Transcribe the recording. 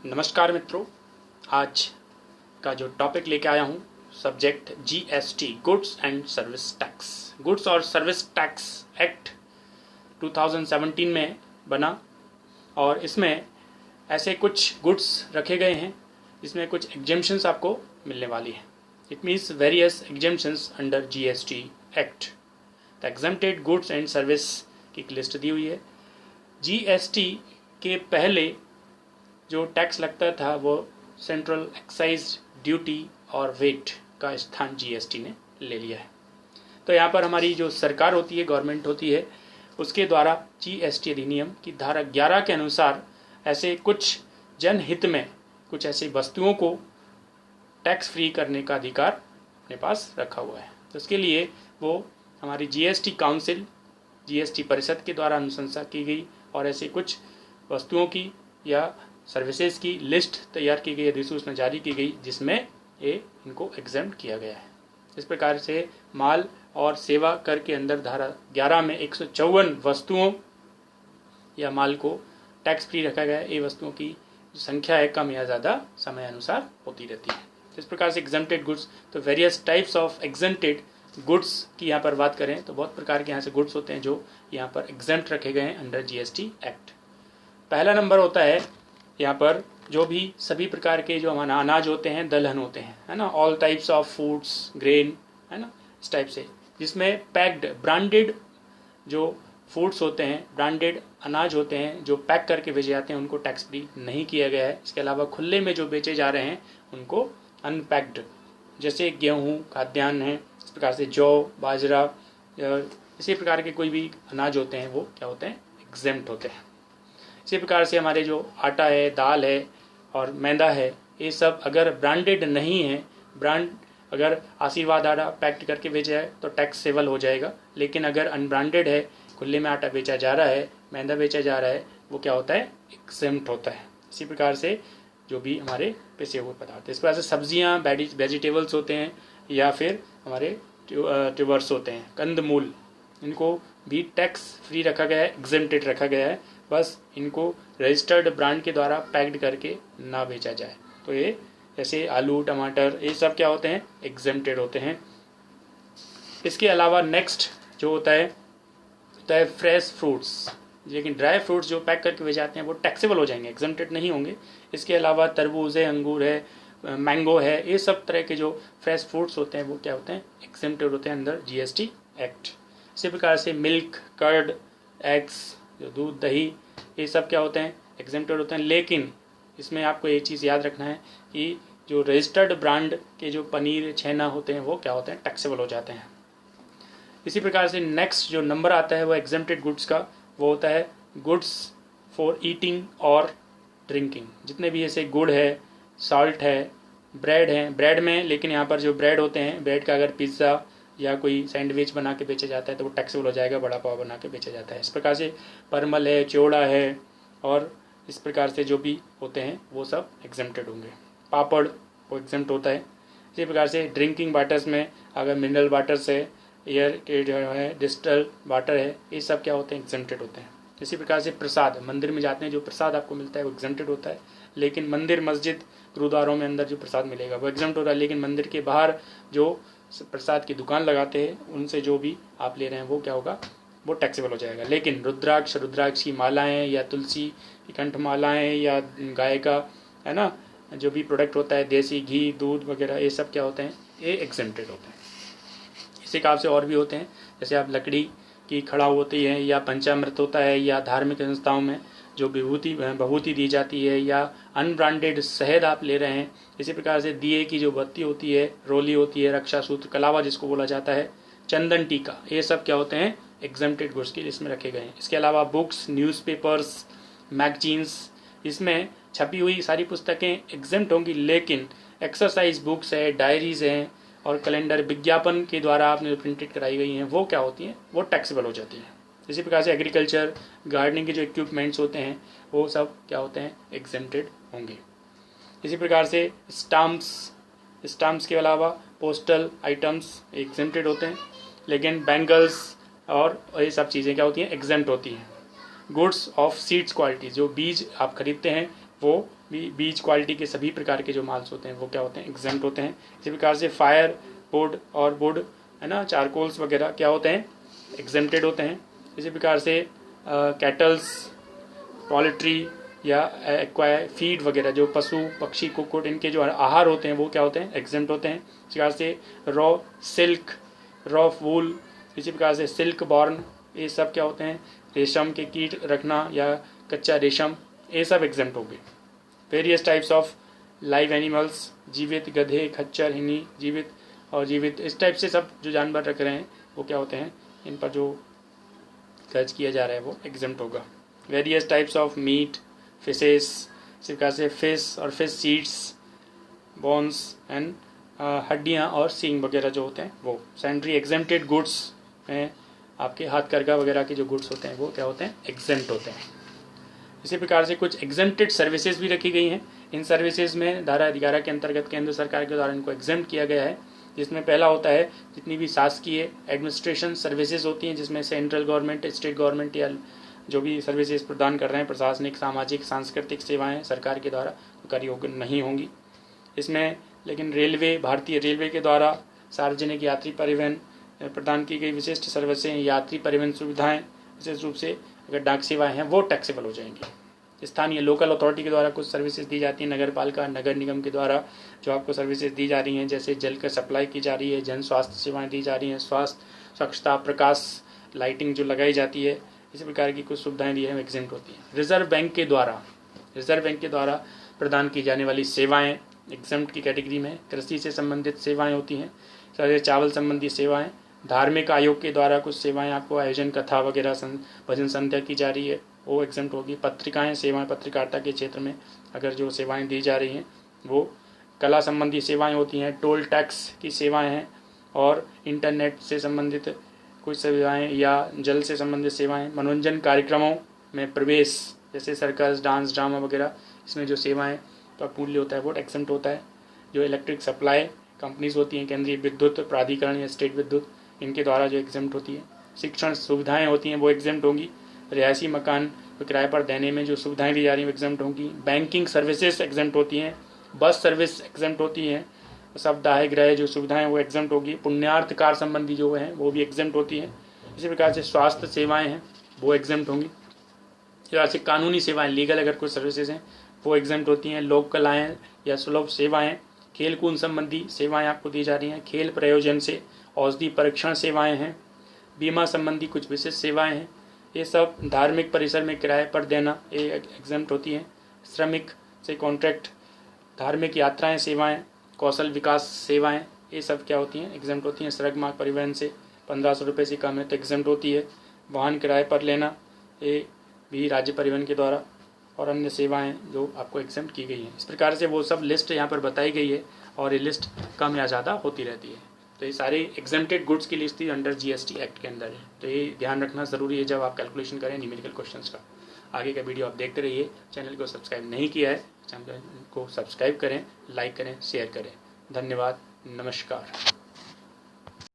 नमस्कार मित्रों, आज का जो टॉपिक लेके आया हूँ subject GST, goods and service tax. Goods और सर्विस टैक्स एक्ट 2017 में बना और इसमें ऐसे कुछ गुड्स रखे गए हैं जिसमें कुछ एग्जेम्पशंस आपको मिलने वाली है। It means various exemptions under GST act. The exempted goods and service की एक लिस्ट दी हुई है। जीएसटी के पहले जो टैक्स लगता था वो सेंट्रल एक्साइज ड्यूटी और वेट का स्थान जीएसटी ने ले लिया है। तो यहाँ पर हमारी जो सरकार होती है, गवर्नमेंट होती है, उसके द्वारा जीएसटी अधिनियम की धारा 11 के अनुसार ऐसे कुछ जनहित में कुछ ऐसी वस्तुओं को टैक्स फ्री करने का अधिकार अपने पास रखा हुआ है। तो उसके लिए वो हमारी जीएसटी काउंसिल, जीएसटी परिषद के द्वारा अनुशंसा की गई और ऐसे कुछ वस्तुओं की या सर्विसेज की लिस्ट तैयार की गई, अधिसूचना जारी की गई जिसमें इनको एग्जेम्प्ट किया गया है। इस प्रकार से माल और सेवा कर के अंदर धारा 11 में 154 वस्तुओं या माल को टैक्स फ्री रखा गया है। ये वस्तुओं की जो संख्या है कम या ज़्यादा समय अनुसार होती रहती है। इस प्रकार से एग्जेम्प्टेड गुड्स, तो various types of exempted goods की यहाँ पर बात करें तो बहुत प्रकार के यहाँ से गुड्स होते हैं जो यहाँ पर एग्जेम्प्ट रखे गए हैं अंडर जीएसटी एक्ट। पहला नंबर होता है यहाँ पर जो भी सभी प्रकार के जो हमारा अनाज होते हैं, दलहन होते हैं, है ना, all types of foods, grain, है ना, इस टाइप से, जिसमें पैक्ड ब्रांडेड जो फूड्स होते हैं, ब्रांडेड अनाज होते हैं जो पैक करके भेजे जाते हैं, उनको टैक्स फ्री नहीं किया गया है। इसके अलावा खुले में जो बेचे जा रहे हैं उनको अनपैक्ड, जैसे गेहूँ, खाद्यान्न है, इस प्रकार से जौ, बाजरा, इसी प्रकार के कोई भी अनाज होते हैं वो क्या होते हैं, एग्जेम्प्ट होते हैं। इसी प्रकार से हमारे जो आटा है, दाल है और मैदा है, ये सब अगर ब्रांडेड नहीं है, ब्रांड अगर आशीर्वाद आटा पैक्ड करके बेचा है तो टैक्सेबल हो जाएगा, लेकिन अगर अनब्रांडेड है, खुले में आटा बेचा जा रहा है, मैदा बेचा जा रहा है, वो क्या होता है, एग्जेम्प्ट होता है। इसी प्रकार से जो भी हमारे पिसे हुए पदार्थ है, इस प्रकार से सब्जियाँ, वेजिटेबल्स होते हैं या फिर हमारे ट्यूबर्स होते हैं, कंदमूल, इनको भी टैक्स फ्री रखा गया है, एग्जेम्प्टेड रखा गया है। बस इनको रजिस्टर्ड ब्रांड के द्वारा पैक्ड करके ना बेचा जाए। तो ये जैसे आलू, टमाटर, ये सब क्या होते हैं, एग्जेम्प्टेड होते हैं। इसके अलावा नेक्स्ट जो होता है फ्रेश फ्रूट्स, लेकिन ड्राई फ्रूट्स जो पैक करके बेचे जाते हैं वो टैक्सेबल हो जाएंगे, एग्जेम्प्टेड नहीं होंगे। इसके अलावा तरबूज है, अंगूर है, मैंगो है, ये सब तरह के जो फ्रेश फ्रूट्स होते हैं वो क्या होते हैं, एग्जेम्प्टेड होते हैं अंदर जीएसटी एक्ट। इसी प्रकार से मिल्क, कर्ड, एग्स, जो दूध, दही, ये सब क्या होते हैं, एग्जेम्प्टेड होते हैं। लेकिन इसमें आपको ये चीज़ याद रखना है कि जो रजिस्टर्ड ब्रांड के जो पनीर, छेना होते हैं वो क्या होते हैं, टैक्सेबल हो जाते हैं। इसी प्रकार से नेक्स्ट जो नंबर आता है वो एग्जेम्प्टेड गुड्स का, वो होता है गुड्स फॉर ईटिंग और ड्रिंकिंग। जितने भी ऐसे गुड़ है, सॉल्ट है, ब्रेड है, ब्रेड में, लेकिन यहाँ पर जो ब्रेड होते हैं, ब्रेड का अगर पिज़्ज़ा या कोई सैंडविच बना के बेचा जाता है तो वो टैक्सेबल हो जाएगा, बड़ा पाव बना के बेचा जाता है। इस प्रकार से परमल है, चिवड़ा है और इस प्रकार से जो भी होते हैं वो सब एग्जेम्प्टेड होंगे। पापड़ वो एग्जेम्प्ट होता है। इसी प्रकार से ड्रिंकिंग वाटर्स में अगर मिनरल वाटर्स है, एयर के जो है डिस्टल वाटर है, ये सब क्या होते हैं, एग्जेम्प्टेड होते हैं। इसी प्रकार से प्रसाद, मंदिर में जाते हैं जो प्रसाद आपको मिलता है वो एग्जेम्प्टेड होता है, लेकिन मंदिर, मस्जिद, गुरुद्वारों में अंदर जो प्रसाद मिलेगा वो एग्जेम्प्ट होता है। लेकिन मंदिर के बाहर जो प्रसाद की दुकान लगाते हैं उनसे जो भी आप ले रहे हैं वो क्या होगा, वो टैक्सेबल हो जाएगा। लेकिन रुद्राक्ष की मालाएं या तुलसी की कंठमालाएं या गाय का, है ना, जो भी प्रोडक्ट होता है, देसी घी, दूध वगैरह, ये सब क्या होते हैं, ये एग्जेम्प्टेड होते हैं। इसी हिसाब से और भी होते हैं, जैसे आप लकड़ी की खड़ा होती है या पंचामृत होता है या धार्मिक संस्थाओं में जो विभूति दी जाती है या अनब्रांडेड शहद आप ले रहे हैं। इसी प्रकार से दिए की जो बत्ती होती है, रोली होती है, रक्षा सूत्र, कलावा जिसको बोला जाता है, चंदन टीका, ये सब क्या होते हैं, एग्जेम्प्टेड गुड्स की लिस्ट में रखे गए हैं। इसके अलावा बुक्स, न्यूज़पेपर्स, मैगजीन्स, इसमें छपी हुई सारी पुस्तकें एग्जेम्प्ट होंगी, लेकिन एक्सरसाइज बुक्स है, डायरीज हैं और कैलेंडर, विज्ञापन के द्वारा आपने प्रिंटेड कराई गई हैं वो क्या होती हैं, वो टैक्सेबल हो जाती हैं। इसी प्रकार से एग्रीकल्चर, गार्डनिंग के जो इक्विपमेंट्स होते हैं वो सब क्या होते हैं, एग्जेम्प्टेड होंगे। इसी प्रकार से स्टाम्प्स के अलावा पोस्टल आइटम्स एग्जेम्प्टेड होते हैं, लेकिन बैंगल्स और ये सब चीज़ें क्या होती हैं, एग्जेम्प्ट होती हैं। गुड्स ऑफ सीड्स क्वालिटी, जो बीज आप खरीदते हैं वो बीज क्वालिटी के सभी प्रकार के जो माल्स होते हैं वो क्या होते हैं, एग्जेम्प्ट होते हैं। इसी प्रकार से फायर वुड और वुड है ना, चारकोल्स वगैरह क्या होते हैं, एग्जेम्प्टेड होते हैं। इसी प्रकार से कैटल्स, पोल्ट्री या एक्वायर फीड वगैरह जो पशु पक्षी कुक्कुट इनके जो आहार होते हैं वो क्या होते हैं, एग्जेम्प्ट होते हैं। इस प्रकार से रॉ सिल्क, रॉ वूल, इसी प्रकार से सिल्क बॉर्न, ये सब क्या होते हैं, रेशम के कीट रखना या कच्चा रेशम, ये सब एग्जेम्प्ट हो गए। Various types of live animals, जीवित गधे, खच्चर, हिनी, जीवित और जीवित, इस टाइप से सब जो जानवर रख रहे हैं वो क्या होते हैं, इन पर जो खर्च किया जा रहा है वो एग्जेम्प्ट होगा। Various types of meat, fishes, इसी प्रकार से फिश और फिश सीड्स, बोन्स एंड हड्डियाँ और सींग वगैरह जो होते हैं वो। सैंड्री एग्जेम्प्टेड गुड्स में आपके हाथकरघा वगैरह के जो गुड्स होते हैं वो क्या होते हैं, एग्जेम्प्ट होते हैं। इसी प्रकार से कुछ एग्जेम्प्टेड सर्विसेज भी रखी गई हैं। इन सर्विसेज में धारा 11 के अंतर्गत केंद्र सरकार के द्वारा इनको एग्जेम्प्ट किया गया है, जिसमें पहला होता है जितनी भी शासकीय एडमिनिस्ट्रेशन सर्विसेज होती हैं, जिसमें सेंट्रल गवर्नमेंट, स्टेट गवर्नमेंट या जो भी सर्विसेज प्रदान कर रहे हैं, प्रशासनिक, सामाजिक, सांस्कृतिक सेवाएं सरकार के द्वारा कर योग्य नहीं होंगी इसमें। लेकिन रेलवे, भारतीय रेलवे के द्वारा सार्वजनिक यात्री परिवहन प्रदान की गई विशिष्ट सर्विसें, यात्री परिवहन सुविधाएं, विशेष रूप से अगर डाक सेवाएं हैं वो टैक्सेबल हो जाएंगी। स्थानीय लोकल अथॉरिटी के द्वारा कुछ सर्विसेज दी जाती हैं, नगर पालिका, नगर निगम के द्वारा जो आपको सर्विसेज दी जा रही हैं, जैसे जल का सप्लाई की जा रही है, जन स्वास्थ्य सेवाएं दी जा रही हैं, स्वास्थ्य, स्वच्छता, प्रकाश, लाइटिंग जो लगाई जाती है, इसी प्रकार की कुछ सुविधाएं दी हैं, एग्जेम्प्ट होती हैं। रिजर्व बैंक के द्वारा प्रदान की जाने वाली सेवाएं एग्जेम्प्ट की कैटेगरी में। कृषि से संबंधित सेवाएं होती हैं, चावल संबंधी सेवाएं। धार्मिक आयोग के द्वारा कुछ सेवाएं आपको आयोजन, कथा वगैरह, भजन संध्या की जा रही है वो एग्जेम्प्ट होगी। पत्रिकाएं, सेवाएं, पत्रकारिता के क्षेत्र में अगर जो सेवाएं दी जा रही हैं वो। कला संबंधी सेवाएं होती हैं, टोल टैक्स की सेवाएं हैं, और इंटरनेट से संबंधित कुछ सेवाएं या जल से संबंधित सेवाएं। मनोरंजन कार्यक्रमों में प्रवेश, जैसे सर्कस, डांस, ड्रामा वगैरह, इसमें जो सेवाएं का मूल्य होता है वो एग्जेम्प्ट होता है। जो इलेक्ट्रिक सप्लाई कंपनीज होती हैं, केंद्रीय विद्युत प्राधिकरण या स्टेट विद्युत, इनके द्वारा जो एग्जेम्प्ट होती है। शिक्षण सुविधाएं होती हैं वो एग्जेम्प्ट होंगी। रिहायशी मकान किराए पर देने में जो सुविधाएं दी जा रही हैं एग्जेम्प्ट होंगी। बैंकिंग सर्विसेज एग्जेम्प्ट होती हैं। बस सर्विस एग्जेम्प्ट होती हैं। शवदाह गृह जो सुविधाएं वो एग्जेम्प्ट होगी। पुण्यार्थ कार्य संबंधी जो है वो भी एग्जेम्प्ट होती हैं। इसी प्रकार से स्वास्थ्य सेवाएं हैं वो एग्जेम्प्ट होंगी। इस प्रकार से कानूनी सेवाएं, लीगल अगर कुछ सर्विसेज हैं वो एग्जेम्प्ट होती हैं। लोक कलाएँ या सुलभ सेवाएं, खेल कूद संबंधी सेवाएं आपको दी जा रही हैं। खेल प्रयोजन से औषधि परीक्षण सेवाएं हैं। बीमा संबंधी कुछ विशेष सेवाएं हैं। ये सब धार्मिक परिसर में किराए पर देना ये एग्जेम्प्ट होती हैं। श्रमिक से कॉन्ट्रैक्ट, धार्मिक यात्राएं, सेवाएं, कौशल विकास सेवाएं, ये सब क्या होती हैं, एग्जेम्प्ट होती हैं। सड़क मार्ग परिवहन से 1500 रुपये से कम है तो एग्जेम्प्ट होती है। वाहन किराए पर लेना ये भी राज्य परिवहन के द्वारा, और अन्य सेवाएं जो आपको एग्जेम्प्ट की गई हैं। इस प्रकार से वो सब लिस्ट यहाँ पर बताई गई है, और ये लिस्ट कम या ज़्यादा होती रहती है। तो ये सारे एग्जेम्प्टेड गुड्स की लिस्ट थी अंडर जीएसटी एक्ट के अंदर है। तो ये ध्यान रखना ज़रूरी है जब आप कैलकुलेशन करें न्यूमेरिकल क्वेश्चंस का। आगे का वीडियो आप देखते रहिए। चैनल को सब्सक्राइब नहीं किया है, चैनल को सब्सक्राइब करें, लाइक करें, शेयर करें। धन्यवाद, नमस्कार।